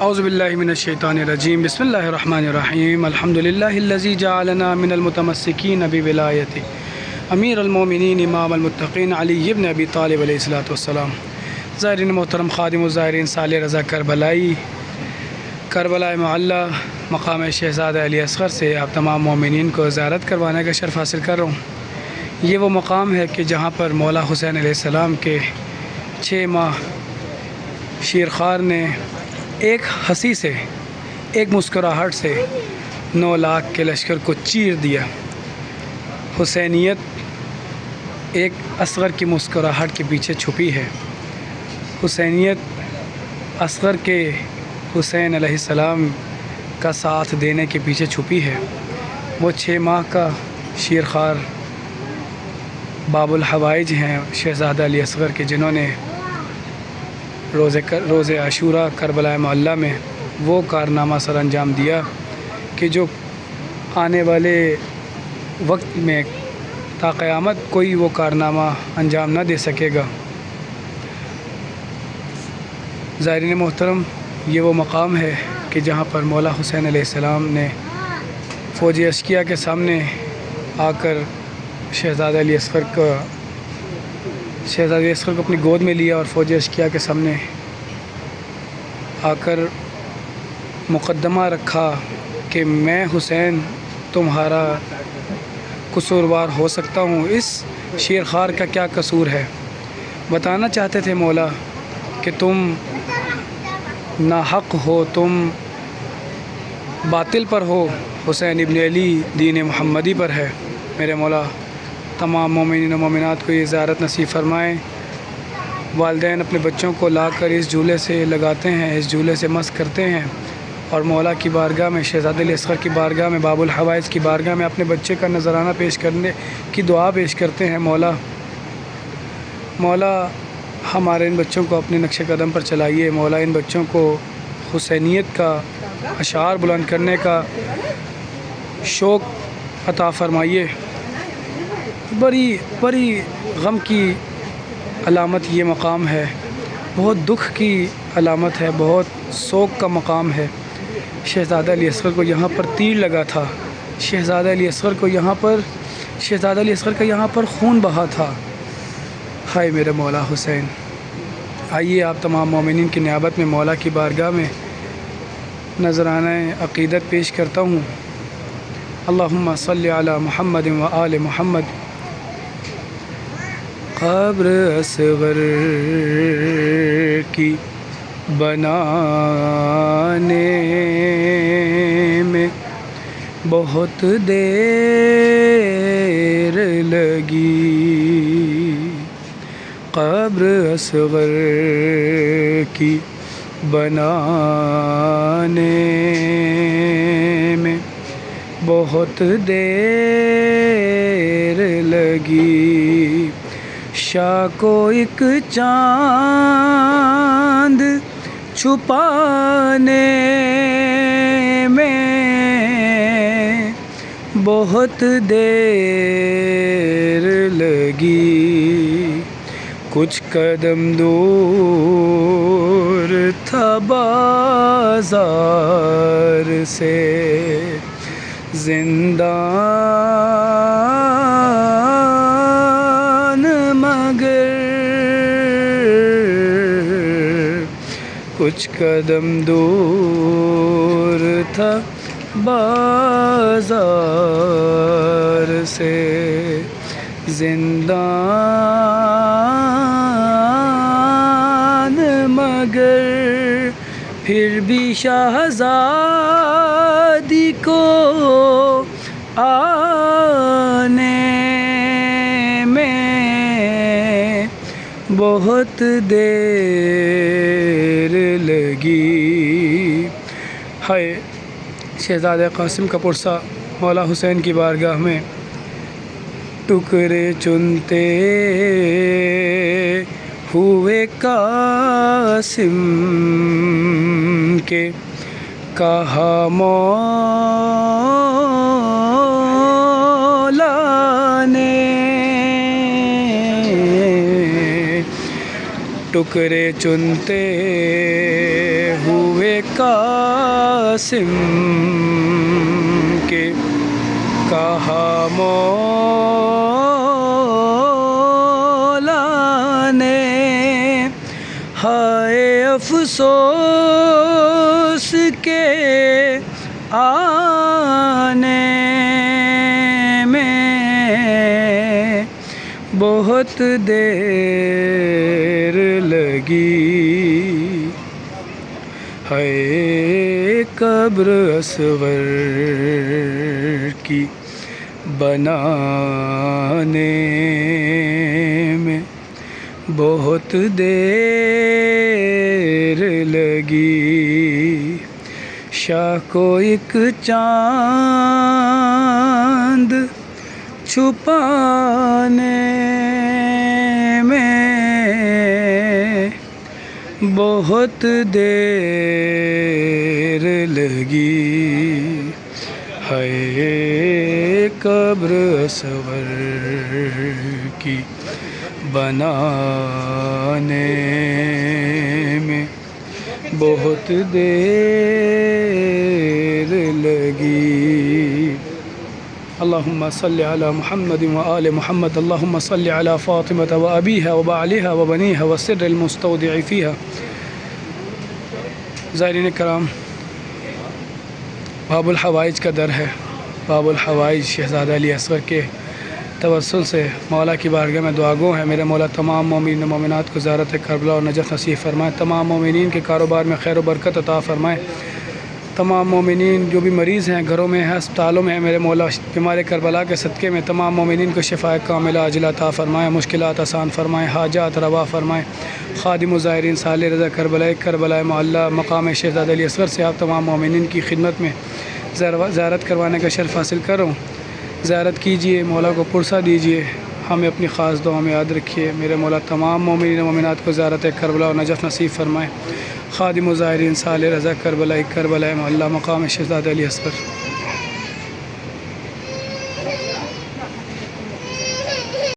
اعوذ باللہ من الشیطان الرجیم بسم اللہ الرحمن الرحیم الحمدللہ الذی جعلنا من المتمسکین بولایتہ امیر المومنین امام المتقین علی ابن ابی طالب علیہ الصلوۃ والسلام۔ زائرین محترم، خادم الزائرین صالح رضا کربلائی معلیٰ مقام شہزادہ علی اصغر سے آپ تمام مومنین کو زیارت کروانے کا شرف حاصل کر رہا ہوں۔ یہ وہ مقام ہے کہ جہاں پر مولا حسین علیہ السلام کے 6 ماہ شیرخوار نے ایک ہنسی سے، ایک مسکراہٹ سے 9 لاکھ کے لشکر کو چیر دیا۔ حسینیت ایک اصغر کی مسکراہٹ کے پیچھے چھپی ہے۔ حسینیت اصغر کے حسین علیہ السلام کا ساتھ دینے کے پیچھے چھپی ہے۔ وہ 6 ماہ کا شیرخوار باب الحوائج ہیں شہزادہ علی اصغر کے، جنہوں نے روز عاشوراء کربلا معلیٰ میں وہ کارنامہ سر انجام دیا کہ جو آنے والے وقت میں تا قیامت کوئی وہ کارنامہ انجام نہ دے سکے گا۔ زائرین محترم، یہ وہ مقام ہے کہ جہاں پر مولا حسین علیہ السلام نے فوج اشقیہ کے سامنے آ کر شہزادہ علی اصغر کو اپنی گود میں لیا اور فوج اشقیہ کے سامنے آ کر مقدمہ رکھا کہ میں حسین تمہارا قصوروار ہو سکتا ہوں، اس شیرخوار کا کیا قصور ہے۔ بتانا چاہتے تھے مولا کہ تم ناحق ہو، تم باطل پر ہو، حسین ابن علی دین محمدی پر ہے۔ میرے مولا تمام مومنین و مومنات کو یہ زیارت نصیب فرمائیں۔ والدین اپنے بچوں کو لا کر اس جھولے سے لگاتے ہیں، اس جھولے سے مست کرتے ہیں، اور مولا کی بارگاہ میں، شہزادہ علی اصغر کی بارگاہ میں، باب الحوائج کی بارگاہ میں اپنے بچے کا نذرانہ پیش کرنے کی دعا پیش کرتے ہیں۔ مولا ہمارے ان بچوں کو اپنے نقش قدم پر چلائیے۔ مولا ان بچوں کو حسینیت کا اشعار بلند کرنے کا شوق عطا فرمائیے۔ بڑی غم کی علامت یہ مقام ہے، بہت دکھ کی علامت ہے، بہت سوگ کا مقام ہے۔ شہزادہ علی اصغر کو یہاں پر تیر لگا تھا، شہزادہ علی اصغر کا یہاں پر خون بہا تھا۔ ہائے میرے مولا حسین! آئیے آپ تمام مومنین کی نیابت میں مولا کی بارگاہ میں نذرانہ عقیدت پیش کرتا ہوں۔ اللہم صلی علی محمد و آل محمد۔ قبر اصغر کی بنانے میں بہت دیر لگی، قبر اصغر کی بنانے میں بہت دیر لگی، شاہ کو ایک چاند چھپانے میں بہت دیر لگی، کچھ قدم دور تھا بازار سے زندان، مگر کچھ قدم دور تھا بازار سے زندان، مگر پھر بھی شہزادی کو آنے میں بہت دیر لگی۔ ہائے شہزادہ قاسم کا پرسہ مولا حسین کی بارگاہ میں ٹکڑے چنتے ہوئے قاسم کے، کہا مولا نے ٹکڑے چنتے ہوئے قاسم قاسم کے کہا مولا نے ہائے افسوس کے آنے میں بہت دیر لگی ہے قبر اصغر کی بنانے میں بہت دیر لگی شاہ کو ایک چاند چھپانے میں بہت دیر لگی ہے قبر اصغر کی بنانے میں بہت دیر لگی اللہم صلی علی محمد و آل محمد اللہم صلی علی فاطمة و ابیہا و بعلیہا و بنیہا و سر المستودع فیہا زائرین کرام باب الحوائج کا در ہے باب الحوائج شہزادہ علی اصغر کے توسل سے مولا کی بارگاہ میں دعا گو ہے میرے مولا تمام مومنین و مومنات کو زیارت کربلا اور نجات نصیب فرمائے تمام مومنین کے کاروبار میں خیر و برکت عطا فرمائے تمام مومنین جو بھی مریض ہیں گھروں میں ہیں ہسپتالوں میں ہیں میرے مولا بیمار کربلا کے صدقے میں تمام مومنین کو شفاء کاملہ عاجلہ عطا فرمائے مشکلات آسان فرمائے حاجات روا فرمائے خادم و زائرین صالح رضا کربلا معلیٰ مقام شہزادہ علی اصغر سے آپ تمام مومنین کی خدمت میں زیارت کروانے کا شرف حاصل کر رہا ہوں زیارت کیجئے مولا کو پرسہ دیجئے ہمیں اپنی خاص دعا میں یاد رکھیے میرے مولا تمام مومنین و مومنات کو زیارت کربلا و نجات نصیب فرمائے خادم و زائرین صالح رضا کربلا معلیٰ مقام شہزادہ علی اصغر